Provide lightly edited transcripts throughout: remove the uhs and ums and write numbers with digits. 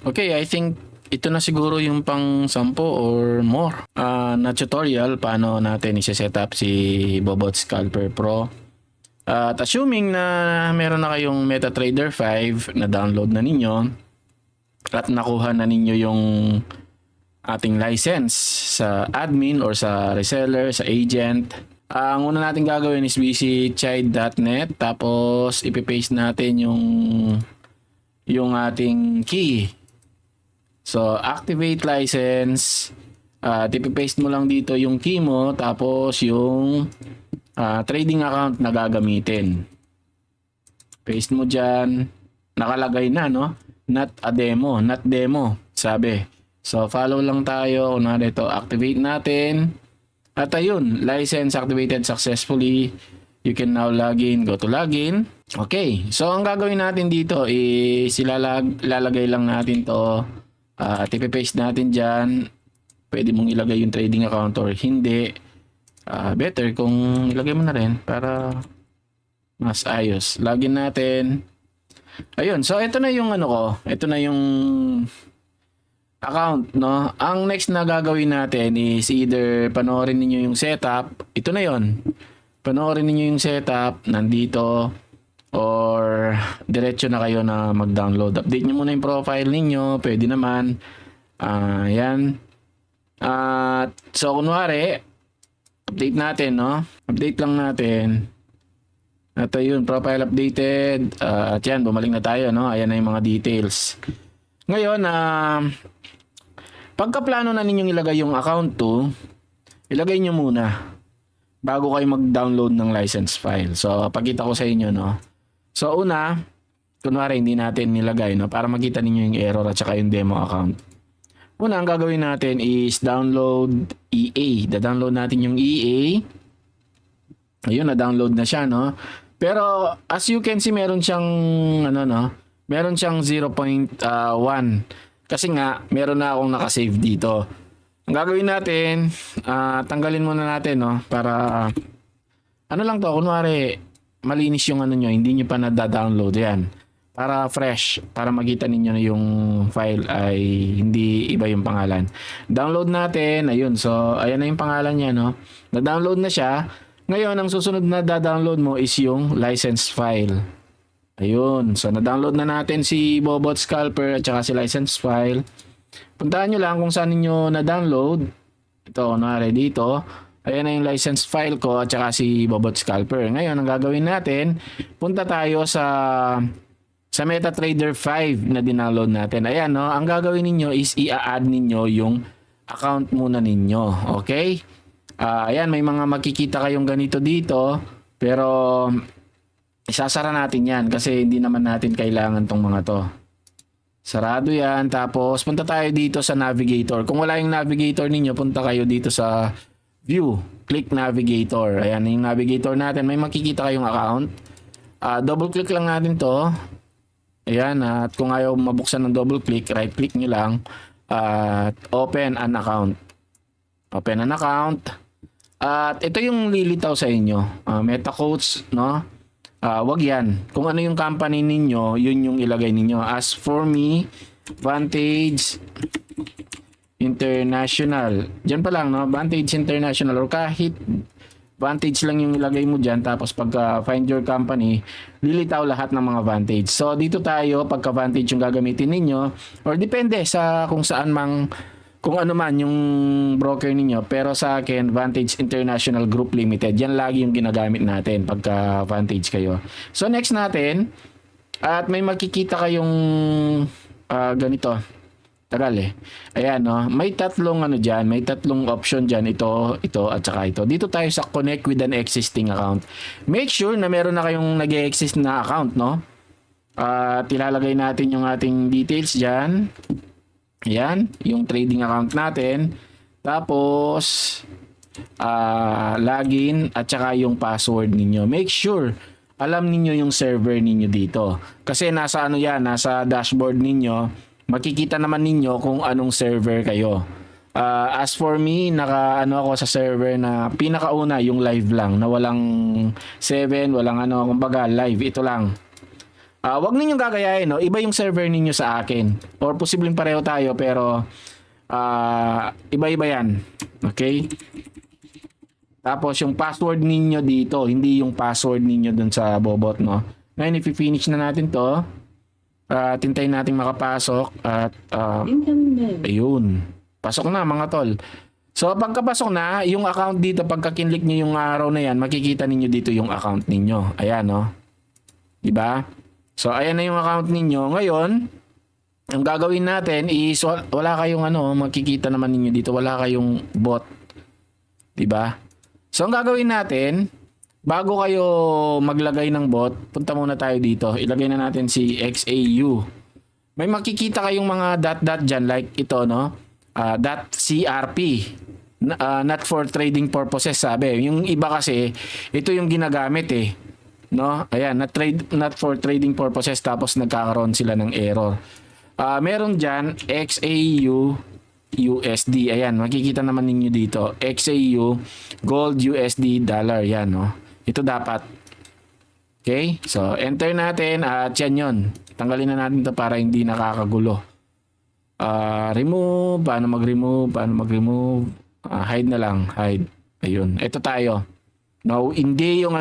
Okay, I think ito na siguro yung pang 10 or more na tutorial paano natin i-set up si Bobot Scalper Pro. At assuming na meron na kayong MetaTrader 5 na download na ninyo at nakuha na ninyo yung ating license sa admin or sa reseller, sa agent, ang una natin gagawin is visit chide.net, tapos ipipaste natin yung ating key. So, activate license, ipipaste mo lang dito yung key mo, tapos yung trading account na gagamitin. Paste mo dyan, nakalagay na, no? Not a demo, not demo, sabi. So, follow lang tayo. Kunwari ito, activate natin. At ayun, license activated successfully. You can now log in. Go to login. Okay. So, ang gagawin natin dito is ilalagay lang natin to. Ipipaste natin dyan. Pwede mong ilagay yung trading account or hindi. Better kung ilagay mo na rin para mas ayos. Login natin. Ayun. So, ito na yung ano ko. Ito na yung account, no? Ang next na gagawin natin is either panoorin niyo yung setup. Ito na yon. Panoorin niyo yung setup nandito or diretso na kayo na mag-download. Update niyo muna yung profile niyo, pwede naman. Yan. So kunwari, update natin, no? Update lang natin. At ayun, profile updated. At yan, bumalik na tayo, no? Ayan na yung mga details. Ngayon, pagkaplano na ninyong ilagay yung account to, ilagay nyo muna bago kayo mag-download ng license file. So, pakita ko sa inyo, no? So, una, kunwari hindi natin nilagay, no? Para makita ninyo yung error at saka yung demo account. Una, ang gagawin natin is download EA. Da-download natin yung EA. Ayun, na-download na siya, no? Pero, as you can see, meron siyang, meron siyang 0.1. Kasi nga, meron na akong nakasave dito. Ang gagawin natin, tanggalin muna natin, no? Para, ano lang to, kunwari, malinis yung ano nyo, hindi nyo pa na-download yan. Para fresh, para makita ninyo na yung file ay hindi iba yung pangalan. Download natin, ayun, so, ayan na yung pangalan niya, no? Na-download na siya. Ngayon, ang susunod na da-download mo is yung license file. Ayun. So, na-download na natin si Bobot Scalper at saka si license file. Puntahan nyo lang kung saan ninyo na-download. Ito, kunwari dito. Ayan na yung license file ko at saka si Bobot Scalper. Ngayon, ang gagawin natin, punta tayo sa MetaTrader 5 na dinownload natin. Ayan, no? Ang gagawin ninyo is i-add ninyo yung account muna ninyo. Okay? Ayan, may mga makikita kayong ganito dito. Pero isasara natin yan kasi hindi naman natin kailangan tong mga to. Sarado yan. Tapos punta tayo dito sa navigator. Kung wala yung navigator ninyo, punta kayo dito sa view. Click navigator. Ayan yung navigator natin. May makikita kayong account. Double click lang natin to. Ayan. At kung ayaw mabuksan ng double click, right click nyo lang. At open an account. Open an account. At ito yung lilitaw sa inyo. MetaQuotes, no? Wag yan. Kung ano yung company ninyo, yun yung ilagay ninyo. As for me, Vantage International. Diyan pa lang, no? Vantage International or kahit Vantage lang yung ilagay mo dyan. Tapos pagka find your company, lilitaw lahat ng mga Vantage. So dito tayo, pagka Vantage yung gagamitin ninyo, or depende sa kung saan mang, kung ano man yung broker ninyo. Pero sa akin, Vantage International Group Limited. Yan lagi yung ginagamit natin pagka Vantage kayo. So next natin, at may makikita kayong ganito. Tagal eh. Ayan, no? May tatlong ano dyan, may tatlong option dyan. Ito, at saka ito. Dito tayo sa connect with an existing account. Make sure na meron na kayong nag-exist na account, no? At ilalagay natin yung ating details dyan. Ayan, yung trading account natin. Tapos, login at saka yung password ninyo. Make sure, alam ninyo yung server ninyo dito. Kasi nasa ano yan, nasa dashboard ninyo, makikita naman ninyo kung anong server kayo. As for me, naka-ano ako sa server na pinakauna, yung live lang, na walang 7, walang ano, kumbaga live, ito lang. Wag ninyong gagayahin, no? Iba yung server ninyo sa akin. Or posibleng pareho tayo pero iba-iba yan. Okay? Tapos yung password ninyo dito, hindi yung password ninyo dun sa Bobot, no? Ngayon, i-finish na natin to. Tintayin natin makapasok at ayun. Pasok na mga tol. So pagkapasok na, yung account dito, pagka kinlik nyo yung araw na yan, makikita ninyo dito yung account ninyo. Ayan, no? Diba? So ayan na yung account ninyo. Ngayon, ang gagawin natin is wala kayong makikita naman ninyo dito, wala kayong bot. 'Di ba? So ang gagawin natin, bago kayo maglagay ng bot, punta muna tayo dito. Ilagay na natin si XAU. May makikita kayong mga dot diyan like ito, no? .crp. Not for trading purposes, sabi. Yung iba kasi, ito yung ginagamit eh. No? Ayan, not for trading purposes, tapos nagkakaroon sila ng error. Meron dyan XAU USD. Ayan, makikita naman ninyo dito. XAU Gold USD Dollar. Yan, no? Ito dapat. Okay? So, enter natin at yan yun. Tanggalin na natin to para hindi nakakagulo. Remove. Paano mag-remove? Hide na lang. Hide. Ayun. Ito tayo. No, hindi yung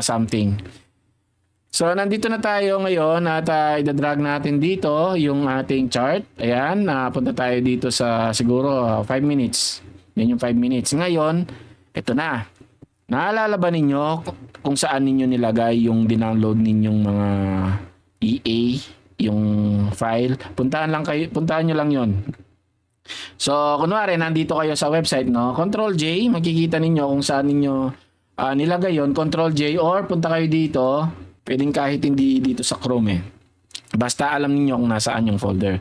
something. So, nandito na tayo ngayon at idadrag natin dito yung ating chart. Ayan, punta tayo dito sa siguro 5 minutes. Yan yung 5 minutes. Ngayon, ito na. Naalala ba ninyo kung saan ninyo nilagay yung dinownload ninyong mga EA, yung file? Puntahan nyo lang yon. So, kunwari, nandito kayo sa website, no? Control J, makikita ninyo kung saan ninyo nilagay yon. Control J, or punta kayo dito. Pwedeng kahit hindi dito sa Chrome eh. Basta alam niyo kung nasaan yung folder.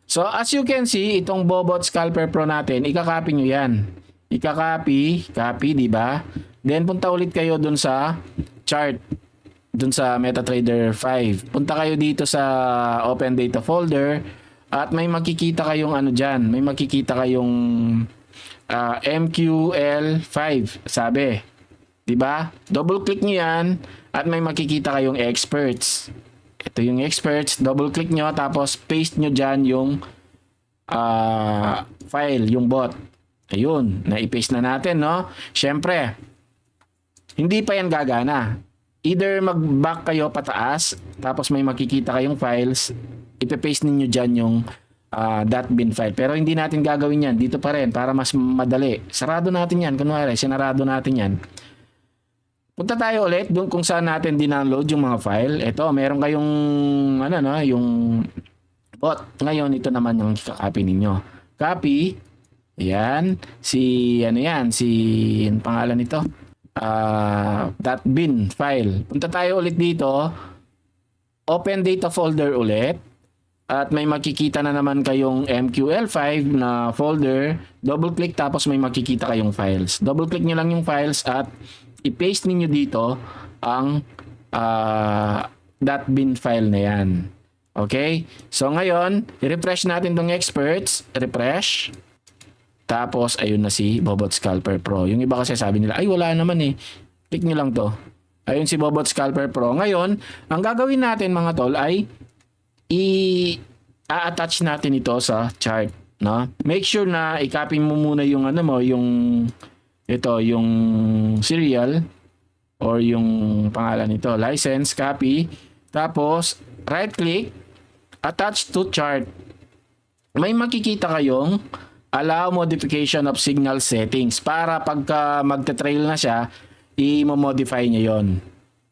So, as you can see, itong Bobot Scalper Pro natin, ika-copy nyo yan. Copy, di ba? Then, punta ulit kayo dun sa chart. Dun sa MetaTrader 5. Punta kayo dito sa Open Data folder. At may makikita kayong dyan. May makikita kayong MQL5, sabi. Diba? Double click nyo yan at may makikita kayong experts. Ito yung experts. Double click nyo tapos paste nyo dyan yung file, yung bot. Ayun, na-paste na natin, no? Syempre, hindi pa yan gagana. Either mag-back kayo pataas tapos may makikita kayong files, ipe-paste ninyo dyan yung .bin file. Pero hindi natin gagawin yan. Dito pa rin para mas madali. Sarado natin yan. Kunwari, sinarado natin yan. Punta tayo ulit doon kung saan natin dinownload yung mga file. Ito, meron kayong yung bot. Ngayon, ito naman yung kakopy ninyo. Copy. Ayan. Ang pangalan nito? .bin file. Punta tayo ulit dito. Open data folder ulit. At may makikita na naman kayong MQL5 na folder. Double click tapos may makikita kayong files. Double click nyo lang yung files at i-paste ninyo dito ang .bin file na yan. Okay? So ngayon, i-refresh natin tong experts. Refresh. Tapos ayun na si Bobot Scalper Pro. Yung iba kasi sabi nila, ay wala naman eh. Click nyo lang to. Ayun si Bobot Scalper Pro. Ngayon, ang gagawin natin mga tol ay i-attach natin ito sa chart, no? Make sure na i-copy mo muna yung yung serial or yung pangalan nito, license, copy. Tapos right click, attach to chart. May makikita kayong allow modification of signal settings para pagka magte-trail na siya, i-modify niya yon.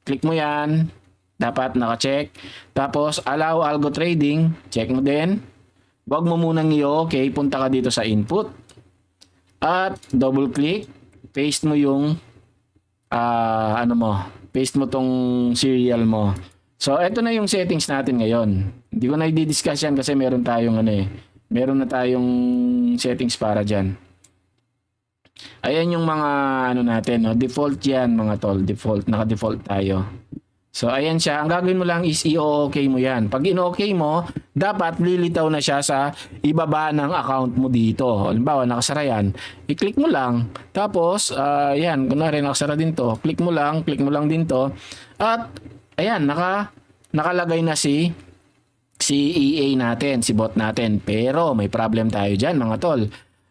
Click mo yan. Dapat naka-check. Tapos, allow algo trading. Check mo din. Huwag mo munang i-okay. Punta ka dito sa input. At, double click. Paste mo yung paste mo tong serial mo. So, eto na yung settings natin ngayon. Hindi ko na i-discuss yan kasi meron tayong meron na tayong settings para dyan. Ayan yung mga natin. No? Default yan mga tol. Default. Naka-default tayo. So, ayan siya. Ang gagawin mo lang is i-okay mo yan. Pag in-okay mo, dapat lilitaw na siya sa ibaba ng account mo dito. Halimbawa, nakasara yan. I-click mo lang. Tapos, yan. Kunwari, nakasara din to. Click mo lang din to. At, ayan, nakalagay na si EA natin, si bot natin. Pero may problem tayo dyan mga tol.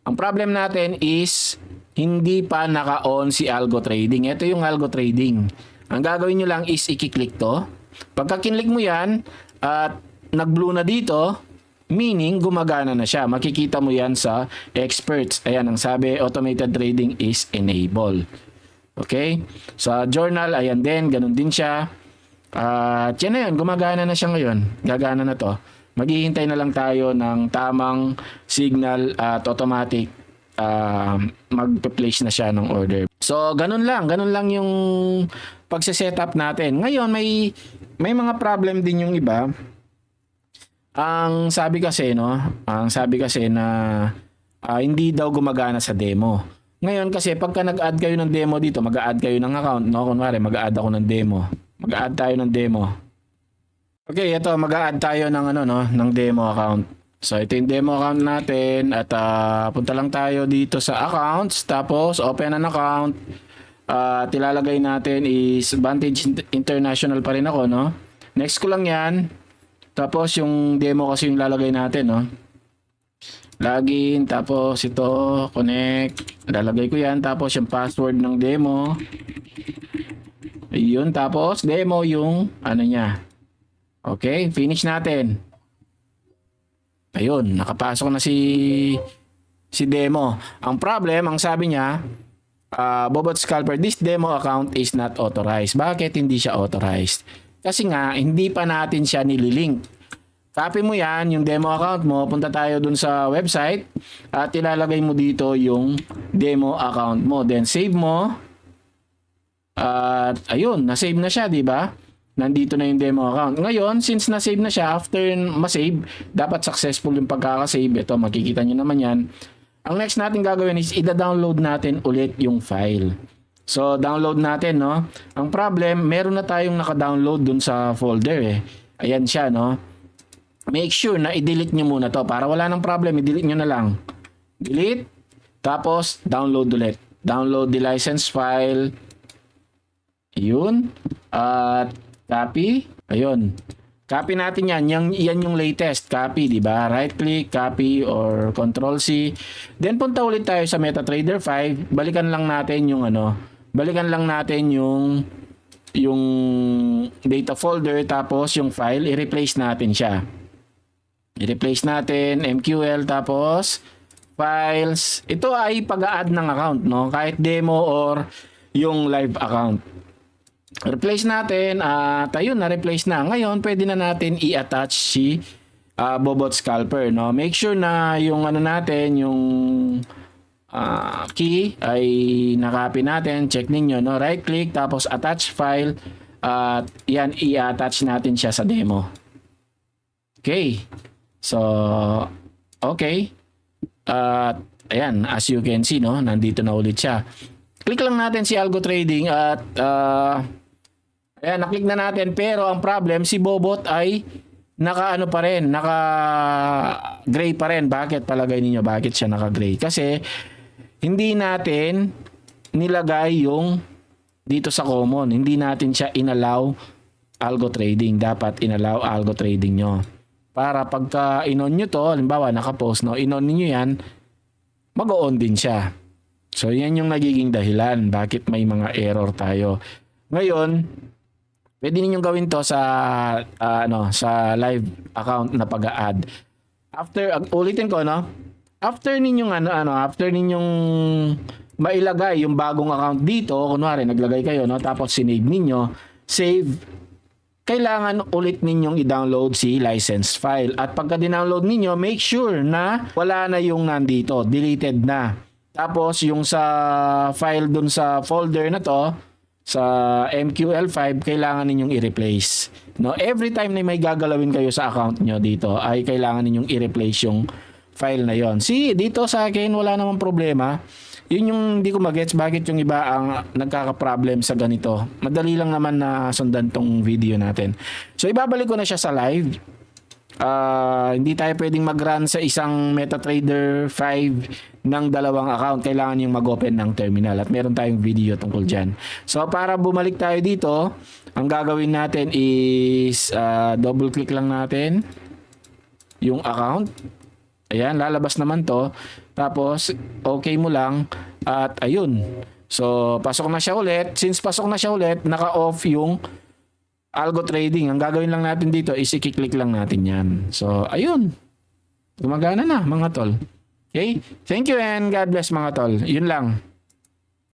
Ang problem natin is hindi pa naka-on si algo trading. Ito yung algo trading. Ang gagawin nyo lang is i-click to. Pagka kinlik mo yan at nag-blue na dito, meaning gumagana na siya. Makikita mo yan sa experts. Ayan, ang sabi, automated trading is enabled. Okay? Sa journal, ayan din, ganun din siya. At yan na yun, gumagana na siya ngayon. Gagana na to. Maghihintay na lang tayo ng tamang signal at automatic mag-place na siya ng order. So, ganun lang yung pagse-setup natin. Ngayon, may mga problem din yung iba. Ang sabi kasi na hindi daw gumagana sa demo. Ngayon kasi pagka nag-add kayo ng demo dito, mag-a-add kayo ng account, no? Kunwari, mag-a-add ako ng demo. Mag-a-add tayo ng demo. Okay, ito mag-a-add tayo ng ng demo account. So ito yung demo account natin at punta lang tayo dito sa accounts, tapos open an account. Ilalagay natin is Vantage International pa rin ako, no? Next ko lang 'yan. Tapos yung demo kasi yung lalagay natin, no? Login, tapos ito, connect. Lalagay ko 'yan, tapos yung password ng demo. Ayun, tapos demo yung niya. Okay, finish natin. Ayun, nakapasok na si demo. Ang problem, ang sabi niya, Bobot Scalper, this demo account is not authorized. Bakit hindi siya authorized? Kasi nga, hindi pa natin siya nililink. Copy mo yan, yung demo account mo, punta tayo dun sa website at ilalagay mo dito yung demo account mo. Then save mo. At ayun, na-save na siya, di ba? Nandito na yung demo account. Ngayon, since na-save na siya, after ma-save, dapat successful yung pagkaka-save. Ito, makikita nyo naman yan. Ang next natin gagawin is ida-download natin ulit yung file. So, download natin, no? Ang problem, meron na tayong naka-download dun sa folder, eh. Ayan siya, no? Make sure na i-delete nyo muna to. Para wala nang problem, i-delete nyo na lang. Delete, tapos download ulit. Download the license file. Ayun. At copy. Ayun. Copy natin yan. Yan yung latest. Copy, di ba? Right click, copy, or Control C. Then punta ulit tayo sa MetaTrader 5. Balikan lang natin yung Balikan lang natin yung data folder, tapos yung file, i-replace natin siya. I-replace natin MQL, tapos files. Ito ay pag-a-add ng account, no? Kahit demo or yung live account. Replace natin at ayun, na-replace na. Ngayon, pwede na natin i-attach si Bobot Scalper, no? Make sure na yung natin, yung key ay na-copy natin. Check ninyo, no? Right click, tapos attach file at yan, i-attach natin siya sa demo. Okay. So, okay. Ayan, as you can see, no? Nandito na ulit siya. Click lang natin si Algo Trading at ayan, na-click na natin, pero ang problem, si Bobot ay naka-gray pa rin. Bakit palagay ninyo? Bakit siya naka-gray? Kasi hindi natin nilagay yung dito sa common. Hindi natin siya inallow algo trading. Dapat inallow algo trading nyo. Para pagka in-on nyo to, halimbawa naka-post, no? In-on niyo yan, mag-on din siya. So yan yung nagiging dahilan bakit may mga error tayo. Ngayon, pwede ninyong gawin to sa sa live account na pag-a-add. After ulitin ko, no? After ninyong after ninyong mailagay yung bagong account dito, kunwari naglagay kayo, no? Tapos sinave ninyo, save, kailangan ulit ninyong i-download si license file. At pagka di-download ninyo, make sure na wala na yung nandito, deleted na. Tapos yung sa file dun sa folder na to, sa MQL5, kailangan ninyong i-replace. No, every time na may gagalawin kayo sa account nyo dito, ay kailangan ninyong i-replace yung file na yon. See, dito sa akin wala namang problema. Yun yung hindi ko magets bakit yung iba ang nagkaka-problem sa ganito. Madali lang naman na sundan tong video natin. So ibabalik ko na siya sa live. Hindi tayo pwedeng mag-run sa isang MetaTrader 5 ng dalawang account. Kailangan yung mag-open ng terminal at meron tayong video tungkol dyan. So para bumalik tayo dito, ang gagawin natin is double click lang natin yung account. Ayan, lalabas naman to. Tapos okay mo lang at ayun. So pasok na siya ulit. Since pasok na siya ulit, naka-off yung algo trading. Ang gagawin lang natin dito is i-click lang natin yan. So, ayun. Gumagana na mga tol. Okay? Thank you and God bless mga tol. Yun lang.